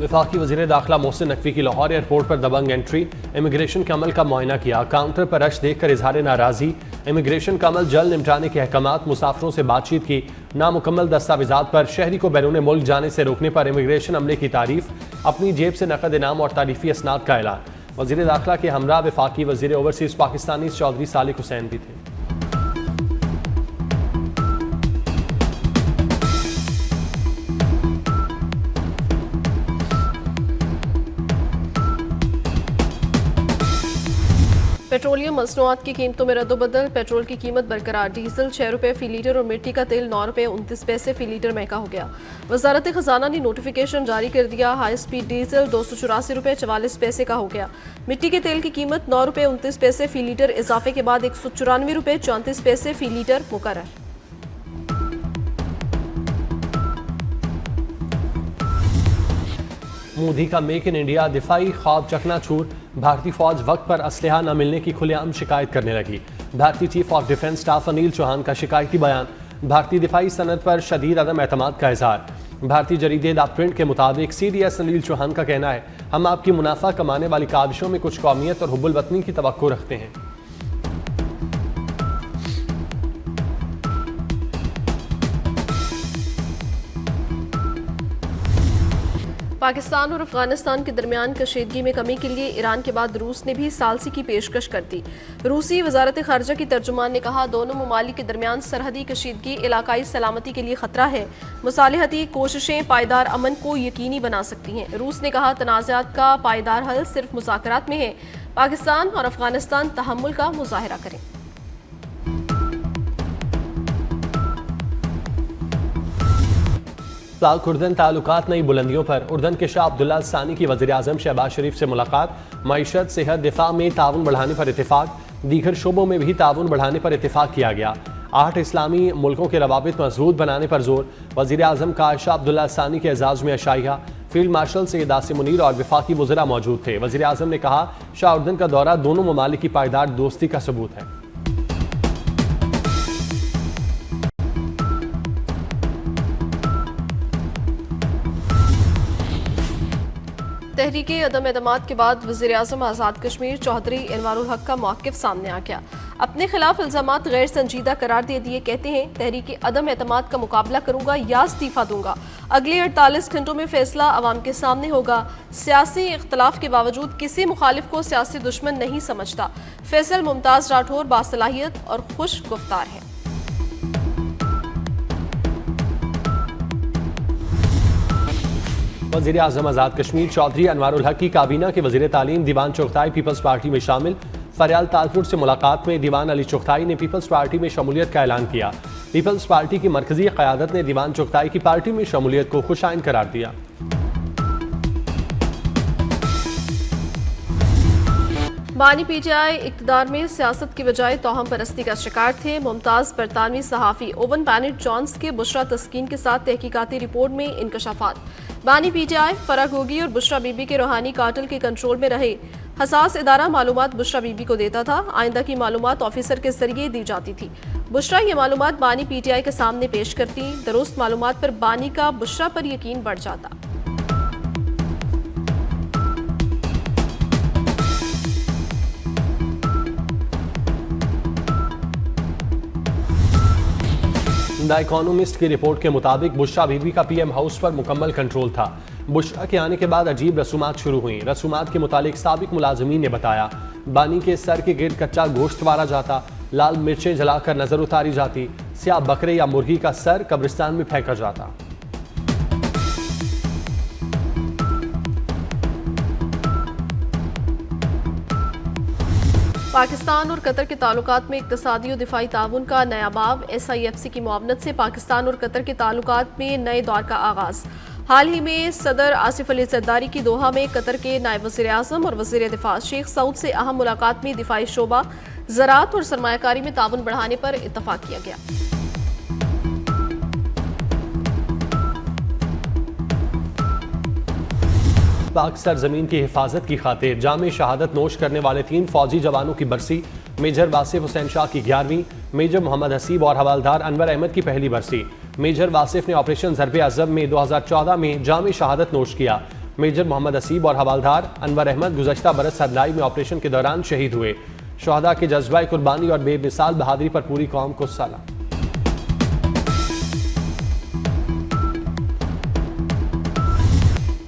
वफाकी वज़ीर दाखिला मोहसिन नकवी की लाहौर एयरपोर्ट पर दबंग एंट्री, इमिग्रेशन के अमल का मुआयना किया। काउंटर पर रश देखकर इजहार नाराज़ी। इमिग्रेशन का अमल जल्द निपटाने के अहकामात। मुसाफिरों से बातचीत की। नामुकम्मल दस्तावेजात पर शहरी को बैरून मुल्क जाने से रोकने पर इमिग्रेशन अमले की तारीफ। अपनी जेब से नकद इनाम और तारीफी असनाद का ऐलान। वज़ीर दाखिला के हमरा वफाकी वज़ीर ओवरसीज़ पाकिस्तानी चौधरी सालिक हुसैन भी थे। पेट्रोलियम मसनूआत की कीमतों में रद्दोबदल। पेट्रोल की कीमत बरकरार। डीजल 6 रुपये फ़ी लीटर और मिट्टी का तेल 9 रुपये 29 पैसे फ़ी लीटर महंगा हो गया। वजारत खजाना ने नोटिफिकेशन जारी कर दिया। हाई स्पीड डीजल 284 रुपये 44 पैसे का हो गया। मिट्टी के तेल की कीमत 9 रुपये 29 पैसे फ़ी लीटर इजाफे के बाद 194 रुपये 34 पैसे फ़ी लीटर मुकर्रर। मोदी का मेक इन इंडिया दिफाई ख्वाब चकनाचूर। भारतीय फौज वक्त पर असलहा न मिलने की खुलेआम शिकायत करने लगी। भारतीय chief of defence staff Anil Chauhan का शिकायती बयान। भारतीय दिफाई सनत पर शदीद अदम एतमाद का इजहार। भारतीय जरीदे द प्रिंट के मुताबिक CDS अनिल चौहान का कहना है, हम आपकी मुनाफा कमाने वाली काविशों में कुछ कौमियत और हुब्बुल वतनी की तवक्को रखते हैं। पाकिस्तान और अफगानिस्तान के दरमियान कशीदगी में कमी के लिए ईरान के बाद रूस ने भी सालसी की पेशकश कर दी। रूसी वजारत खारजा की तर्जुमान ने कहा, दोनों ममालिक के दरमियान सरहदी कशीदगी इलाकाई सलामती के लिए खतरा है। मुसालिहती कोशिशें पायदार अमन को यकीनी बना सकती हैं। रूस ने कहा, तनाज़ात का पायदार हल सिर्फ मुज़ाकरात में है। पाकिस्तान और अफगानिस्तान तहम्मुल का मुजाहिरा करें। पाक उर्दन ताल्लुकात नई बुलंदियों पर। उर्दन के शाह अब्दुल्ला सानी की वज़ीर आज़म शहबाज शरीफ से मुलाकात। मईशत, सेहत, दिफा में ताउन बढ़ाने पर इत्तेफाक। दीगर शोबों में भी ताउन बढ़ाने पर इत्तेफाक किया गया। 8 इस्लामी मुल्कों के रवाबित मजबूत बनाने पर जोर। वज़ीर आज़म का शाह अब्दुल्ला सानी के एजाज़ में अशाइया। फील्ड मार्शल सैयद आसिम मुनीर और वफाकी वज़रा मौजूद थे। वज़ीर आज़म ने कहा, शाह उर्दन का दौरा दोनों ममालिक की पायदार दोस्ती का सबूत है। तहरीके अदम एतमाद के बाद वज़ीर आज़म आज़ाद कश्मीर चौधरी अनवारुल हक का मौक़िफ़ सामने आ गया। अपने खिलाफ इल्ज़ामात गैर संजीदा करार दे दिए। कहते हैं, तहरीके अदम एतमाद का मुकाबला करूंगा या इस्तीफ़ा दूंगा। अगले 48 घंटों में फैसला अवाम के सामने होगा। सियासी इख्तलाफ के बावजूद किसी मुखालिफ को सियासी दुश्मन नहीं समझता। फैसल मुमताज़ राठौर बासलाहियत और खुश गुफ्तार है। वज़ीर आज़म आज़ाद कश्मीर चौधरी अनवारुल हक की काबीना के वज़ीर तालीम दीवान चुगताई पीपल्स पार्टी में शामिल। फरियाल तालपुर से मुलाकात में दीवान अली चुगताई ने पीपल्स पार्टी में शमूलियत का ऐलान किया। पीपल्स पार्टी की मरकजी क़यादत ने दीवान चुगताई की पार्टी में शमूलियत को खुशाइन करार दिया। बानी PTI इक़्तिदार में सियासत की बजाय तोहम परस्ती का शिकार थे। मुमताज़ बरतानवी सहाफ़ी ओवन बैनेट जॉन्स के बुशरा तस्कीन के साथ तहकीकाती रिपोर्ट में इंकशाफात। बानी PTI फराह गोगी और बुशरा बीबी के रूहानी कातिल के कंट्रोल में रहे। हसास इदारा मालूमात बुशरा बीबी को देता था। आइंदा की मालूमात ऑफिसर के जरिए दी जाती थी। बुशरा ये मालूमात बानी PTI के सामने पेश करती। दुरुस्त मालूमात पर बानी का बुशरा पर यकीन बढ़ जाता। द इकोनॉमिस्ट की रिपोर्ट के मुताबिक बुशरा बीबी का PM हाउस पर मुकम्मल कंट्रोल था। बुशरा के आने के बाद अजीब रसूमात शुरू हुई। रसूमात के मुतालिक साबिक मुलाजमीन ने बताया, बानी के सर के गिर्द कच्चा गोश्त वारा जाता, लाल मिर्चें जलाकर नजर उतारी जाती, स्याह बकरे या मुर्गी का सर कब्रिस्तान में फेंका जाता। पाकिस्तान और कतर के ताल्लुकात में इक़्तिसादी और दिफाई ताउन का नया बाब। SIFC की मुआवनत से पाकिस्तान और कतर के ताल्लुकात में नए दौर का आगाज़। हाल ही में सदर आसिफ अली ज़रदारी की दोहा में कतर के नायब वज़ीर आज़म और वज़ीर दिफा शेख सऊद से अहम मुलाकात में दिफाई शोबा, ज़राअत और सरमायाकारी में ताउन बढ़ाने पर इत्तफ़ाक़ किया गया। पाक सरजमीन की हिफाजत की खातिर जामे शहादत नोश करने वाले 3 फौजी जवानों की बरसी। मेजर वासिफ हुसैन शाह की 11वीं, मेजर मोहम्मद हसीब और हवालदार अनवर अहमद की पहली बरसी। मेजर वासिफ ने ऑपरेशन ज़रबे अज़ब में 2014 में जामे शहादत नोश किया। मेजर मोहम्मद असीब और हवालदार अनवर अहमद गुज़श्ता बरस सरलाई में ऑपरेशन के दौरान शहीद हुए। शहदा के जज्बा कुर्बानी और बेमिसाल बहादुरी पर पूरी कौम को सलाम।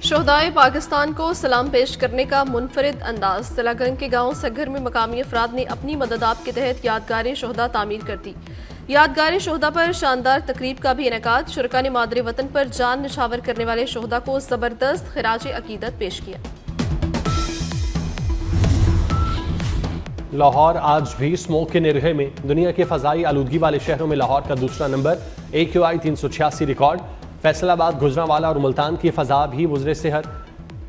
शोहदाए पाकिस्तान को सलाम पेश करने का मुनफरिद अंदाज। तलागंग के गांव सगर में मकामी अफराद ने अपनी मददात के तहत यादगार शोहदा तामीर कर दी। यादगार शोहदा पर शानदार तकरीब का भी इनेकाद। शुरका ने मादरे वतन पर जान निछावर करने वाले शोहदा को जबरदस्त खिराज अकीदत पेश किया। लाहौर आज भी स्मोक के निरहे में। दुनिया के फजाई आलूदगी वाले शहरों में लाहौर का दूसरा number. AQI 386 record. Faisalabad, Gujranwala और मुल्तान की फजा भी मुजरे सेहत।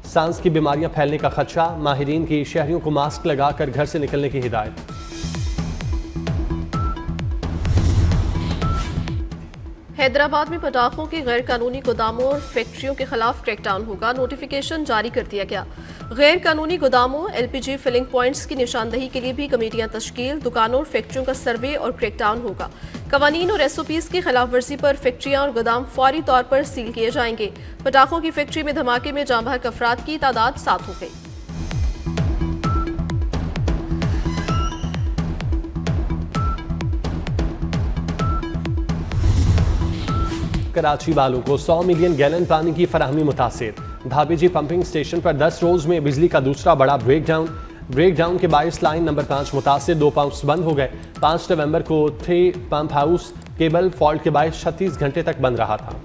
सांस की बीमारियां फैलने का खदशा। माहिरीन की शहरियों को मास्क लगाकर घर से निकलने की हिदायत। हैदराबाद में पटाखों के गैर कानूनी गोदामों और फैक्ट्रियों के खिलाफ क्रैकडाउन होगा। नोटिफिकेशन जारी कर दिया गया। गैर कानूनी गोदामों, LPG फिलिंग पॉइंट्स की निशानदही के लिए भी कमेटियां तश्कील। दुकानों और फैक्ट्रियों का सर्वे और क्रैकडाउन होगा। कवानीन और SOPs की खिलाफ वर्जी पर फैक्ट्रियां और गोदाम फौरी तौर पर सील किए जाएंगे। पटाखों की फैक्ट्री में धमाके में जाँ बहक अफराद की तादाद 7 हो गई। कराची वालों को 100 मिलियन गैलन पानी की फराहमी मुतासिर। धाबेजी पंपिंग स्टेशन पर 10 रोज में बिजली का दूसरा बड़ा ब्रेकडाउन के बायस लाइन नंबर 5 मुतासिर। 2 पंप्स बंद हो गए। 5 नवंबर को 3 पंप हाउस केबल फॉल्ट के बायस 36 घंटे तक बंद रहा था।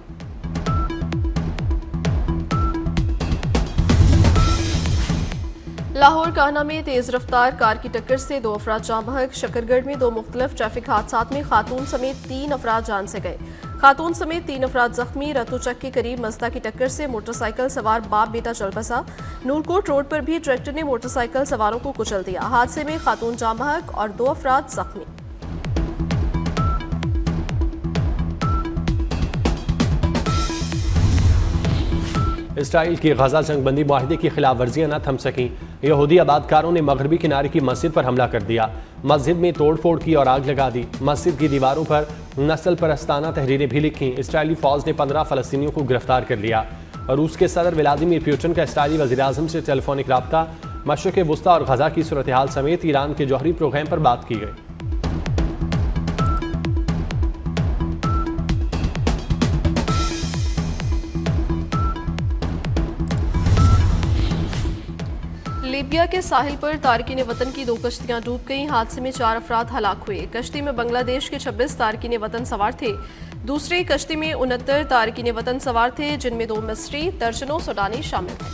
लाहौर कान्हा में तेज रफ्तार कार की टक्कर से 2 अफराद जाँ बहक। शकरगढ़ में 2 मुख्तलिफ ट्रैफिक हादसात में खातून समेत 3 अफराद जान से गए। खातून समेत 3 अफराद जख्मी। रतुचक के करीब मजदा की टक्कर से मोटरसाइकिल सवार बाप बेटा चल बसा। नूरकोट रोड पर भी ट्रैक्टर ने मोटरसाइकिल सवारों को कुचल दिया। हादसे में खातून जाँ बहक और 2 अफराद जख्मी। इसराइल की गजा जंगबंदी माहिदे की खिलाफ वर्जियां न थम सकीं। यहूदी आबादकारों ने मगरबी किनारे की मस्जिद पर हमला कर दिया। मस्जिद में तोड़फोड़ की और आग लगा दी। मस्जिद की दीवारों पर नस्ल परस्ताना तहरीरें भी लिखीं। इसराइली फौज ने 15 फलस्तीनियों को गिरफ्तार कर लिया। रूस के सदर व्लादिमीर पुतिन का इसराइली वज़ीर-ए-आज़म से टेलीफोनिक रब्ता। मशरिक़ वुस्ता और गजा की सूरत हाल समेत ईरान के जौहरी प्रोग्राम पर बात की गई। लीबिया के साहिल पर तारकीन वतन की 2 कश्तियां डूब गईं। हादसे में 4 अफराद हलाक हुए। कश्ती में बांग्लादेश के 26 तारकीन वतन सवार थे। दूसरी कश्ती में 69 तारकीन वतन सवार थे, जिनमें 2 मिस्री, दर्जनों सूडानी शामिल थे।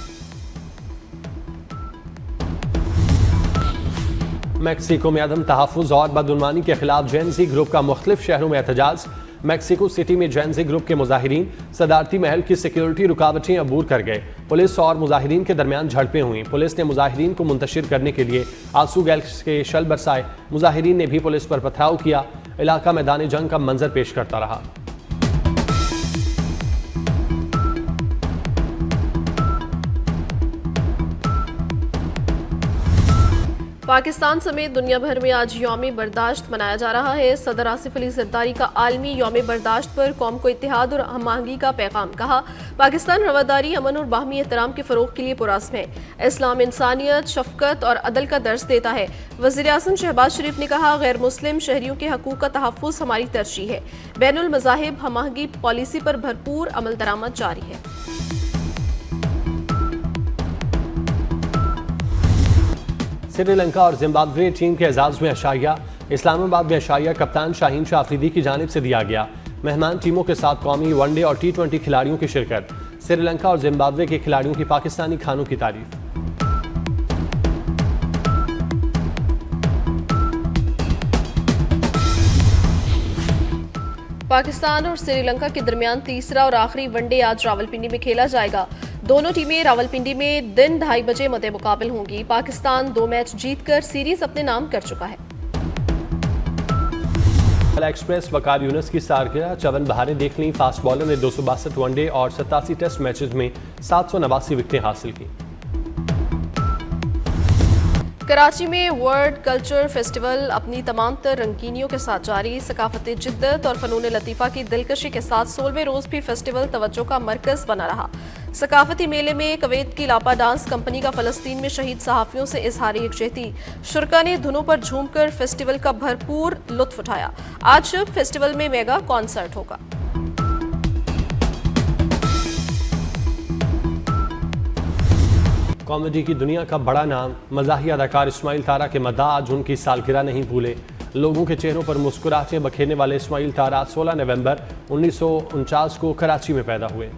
मैक्सिको में अदम तहफ़्फ़ुज़ और बदउनवानी के खिलाफ जेनजी ग्रुप का मुख्तलिफ शहरों में एहतजाज। मैक्सिको सिटी में जेनजी ग्रुप के मुजाहिरीन सदारती महल की सिक्योरिटी रुकावटें अबूर कर गए। पुलिस और मुजाहिरीन के दरमियान झड़पें हुई। पुलिस ने मुजाहिरीन को मुंतशिर करने के लिए आंसू गैस के शल बरसाए। मुजाहिरीन ने भी पुलिस पर पथराव किया। इलाका मैदान जंग का मंजर पेश करता रहा। पाकिस्तान समेत दुनिया भर में आज यौम बर्दाश्त मनाया जा रहा है। सदर आसिफ अली जरदारी का आलमी यौम बर्दाश्त पर कौम को इत्तेहाद और हमआहंगी का पैगाम। कहा, पाकिस्तान रवादारी, अमन और बाहमी एहतराम के फ़रोग के लिए पुरअज़्म है। इस्लाम इंसानियत, शफ़क़त और अदल का दर्स देता है। वज़ीर-ए-आज़म शहबाज शरीफ ने कहा, गैर मुस्लिम शहरियों के हकूक़ का तहफ़्फ़ुज़ हमारी तरजीह है। बैनुल मज़ाहिब हमआहंगी पॉलिसी पर भरपूर अमल दरामद जारी है। श्रीलंका और जिम्बाब्वे टीम के एजाज में अशाइया। इस्लामाबाद में अशाइया कप्तान शाहीन शाह अफरीदी की जानिब से दिया गया। मेहमान टीमों के साथ कौमी, वनडे और T20 खिलाड़ियों की शिरकत। श्रीलंका और जिम्बाब्वे के खिलाड़ियों की पाकिस्तानी खानों की तारीफ। पाकिस्तान और श्रीलंका के दरमियान तीसरा और आखिरी वनडे आज रावलपिंडी में खेला जाएगा। दोनों टीमें रावलपिंडी में दिन 2:30 बजे मद्दे मुकाबिल होंगी। पाकिस्तान 2 मैच जीतकर सीरीज अपने नाम कर चुका है। एक्सप्रेस वकार यूनुस की सालगिरह 54 बहारें देख लीं। फास्ट बॉलर ने 262 वनडे और 87 टेस्ट मैचेस में 789 विकेटें हासिल की। कराची में वर्ल्ड कल्चर फेस्टिवल अपनी तमाम तर रंगीनियों के साथ जारी। सकाफती जिद्दत और फनून लतीफ़ा की दिलकशी के साथ 16वें रोज़ भी फेस्टिवल तवज्जो का मरकज़ बना रहा। सकाफती मेले में कुवैत की लापा डांस कंपनी का फलस्तीन में शहीद सहाफियों से इजहार यकजहती। शुरका ने धुनों पर झूमकर फेस्टिवल का भरपूर लुत्फ उठाया। आज फेस्टिवल में मेगा कॉन्सर्ट होगा। कॉमेडी की दुनिया का बड़ा नाम मज़ाही अदाकार इस्माइल तारा के मद्दाह आज उनकी सालगिरह नहीं भूले। लोगों के चेहरों पर मुस्कुराहटें बखेरने वाले इस्माइल तारा 16 नवंबर 1949 को कराची में पैदा हुए।